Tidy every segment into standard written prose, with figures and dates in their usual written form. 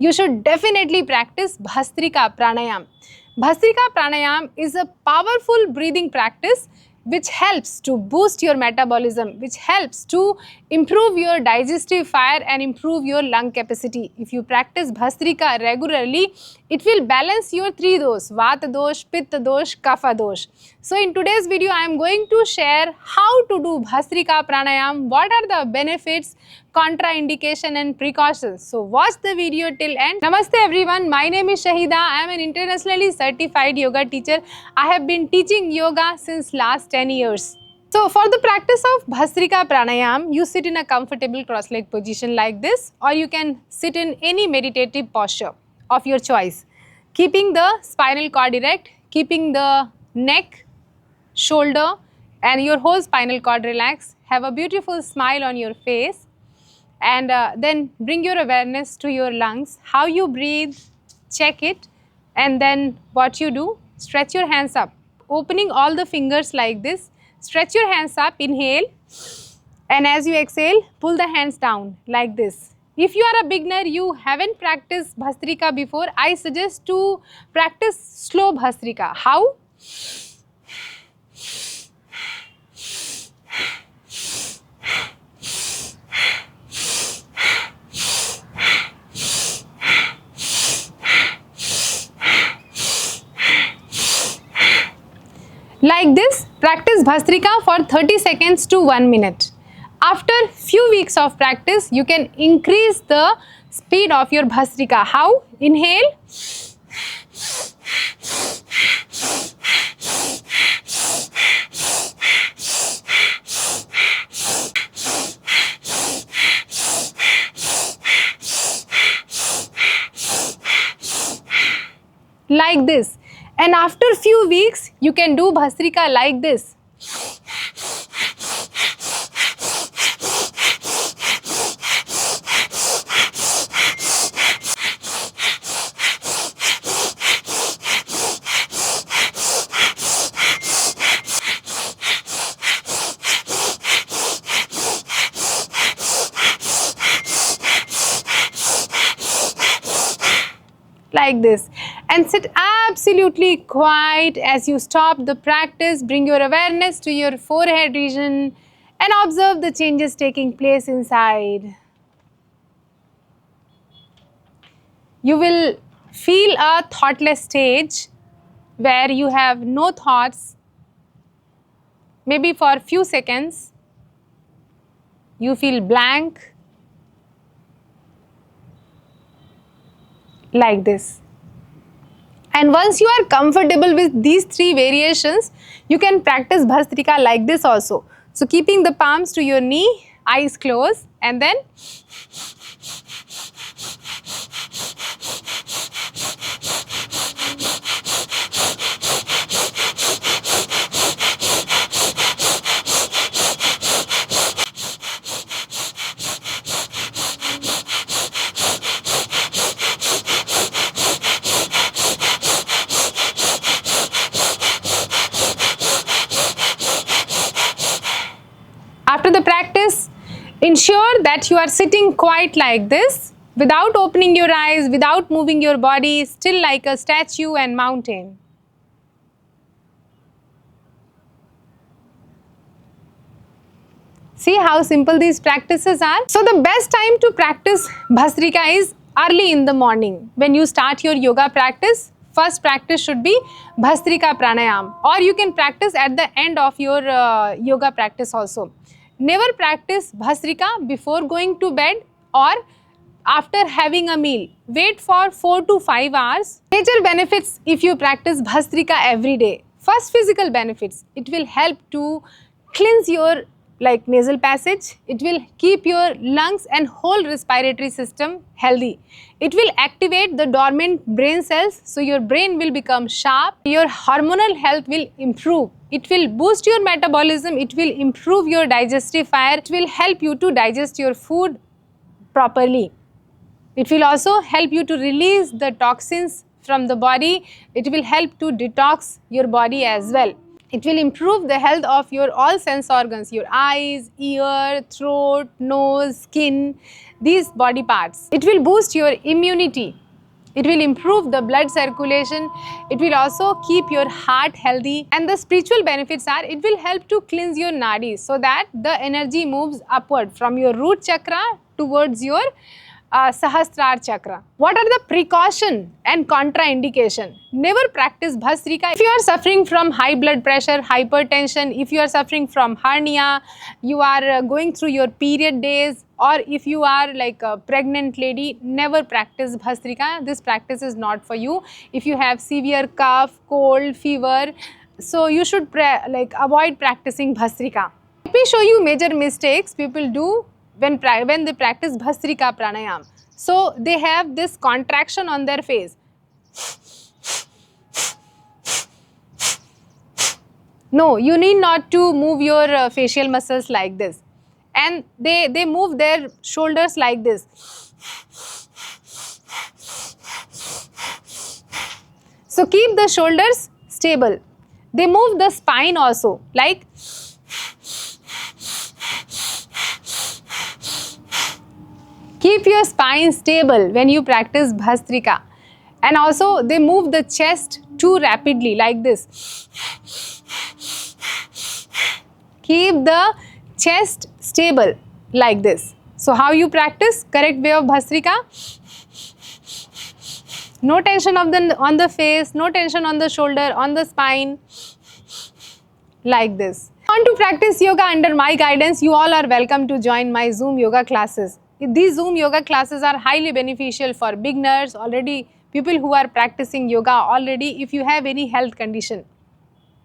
you should definitely practice Bhastrika Pranayam. Bhastrika Pranayam is a powerful breathing practice which helps to boost your metabolism, which helps to improve your digestive fire and improve your lung capacity. If you practice Bhastrika regularly, it will balance your three dosha, Vata dosh, Pitta dosh, Kapha dosh. So in today's video, I am going to share how to do Bhastrika Pranayam, what are the benefits, contraindication and precautions. So watch the video till end. Namaste everyone, my name is Shahida. I am an internationally certified yoga teacher. I have been teaching yoga since last 10 years. So for the practice of Bhastrika Pranayam, you sit in a comfortable cross-leg position like this, or you can sit in any meditative posture of your choice, keeping the spinal cord erect, keeping the neck, shoulder and your whole spinal cord relaxed. Have a beautiful smile on your face. And then bring your awareness to your lungs, how you breathe, check it, and then what you do, stretch your hands up, opening all the fingers like this, stretch your hands up, inhale, and as you exhale, pull the hands down like this. If you are a beginner, you haven't practiced Bhastrika before, I suggest to practice slow Bhastrika. How? Like this, practice Bhastrika for 30 seconds to 1 minute. After few weeks of practice, you can increase the speed of your Bhastrika. How? Inhale. Like this. And after few weeks, you can do Bhastrika like this. Like this, and sit absolutely quiet as you stop the practice. Bring your awareness to your forehead region and observe the changes taking place inside. You will feel a thoughtless stage where you have no thoughts, maybe for a few seconds. You feel blank. Like this. And once you are comfortable with these three variations, you can practice Bhastrika like this also. So keeping the palms to your knee, eyes closed, and then after the practice, ensure that you are sitting quiet like this, without opening your eyes, without moving your body, still like a statue and mountain. See how simple these practices are? So the best time to practice Bhastrika is early in the morning. When you start your yoga practice, first practice should be Bhastrika Pranayam, or you can practice at the end of your yoga practice also. Never practice Bhastrika before going to bed or after having a meal. Wait for 4 to 5 hours. Major benefits if you practice Bhastrika every day. First, physical benefits. It will help to cleanse your nasal passage. It will keep your lungs and whole respiratory system healthy. It will activate the dormant brain cells, so your brain will become sharp. Your hormonal health will improve. It will boost your metabolism. It will improve your digestive fire. It will help you to digest your food properly. It will also help you to release the toxins from the body. It will help to detox your body as well. It will improve the health of your all sense organs, your eyes, ear, throat, nose, skin, these body parts. It will boost your immunity. It will improve the blood circulation. It will also keep your heart healthy. And the spiritual benefits are, it will help to cleanse your nadis so that the energy moves upward from your root chakra towards your Sahasrara chakra. What are the precaution and contraindication? Never practice Bhastrika. If you are suffering from high blood pressure, hypertension, if you are suffering from hernia, you are going through your period days, or if you are like a pregnant lady, never practice Bhastrika. This practice is not for you. If you have severe cough, cold, fever, so you should avoid practicing Bhastrika. Let me show you major mistakes people do when they practice Bhastrika pranayam. So they have this contraction on their face. No, you need not to move your facial muscles like this. And they move their shoulders like this. So keep the shoulders stable. They move the spine also, like keep your spine stable when you practice Bhastrika. And also they move the chest too rapidly like this. Keep the chest stable like this. So how you practice? Correct way of Bhastrika. No tension on the face, no tension on the shoulder, on the spine, like this. Want to practice yoga under my guidance? You all are welcome to join my Zoom yoga classes. These Zoom yoga classes are highly beneficial for beginners, already people who are practicing yoga already. If you have any health condition,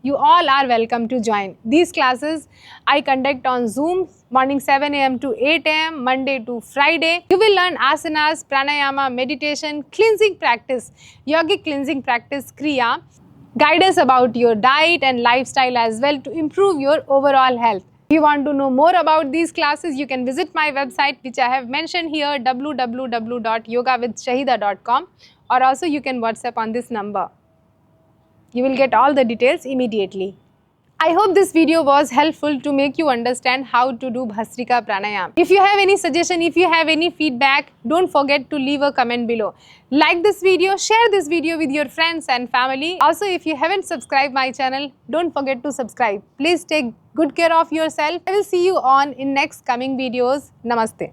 you all are welcome to join. These classes I conduct on Zoom, morning 7 a.m. to 8 a.m., Monday to Friday. You will learn asanas, pranayama, meditation, cleansing practice, yogic cleansing practice, kriya, guidance about your diet and lifestyle as well to improve your overall health. If you want to know more about these classes, you can visit my website which I have mentioned here, www.yogawithshahida.com, or also you can WhatsApp on this number. You will get all the details immediately. I hope this video was helpful to make you understand how to do Bhastrika pranayam. If you have any suggestion, if you have any feedback, don't forget to leave a comment below. Like this video, share this video with your friends and family. Also, if you haven't subscribed my channel, don't forget to subscribe. Please take good care of yourself. I will see you in next coming videos. Namaste.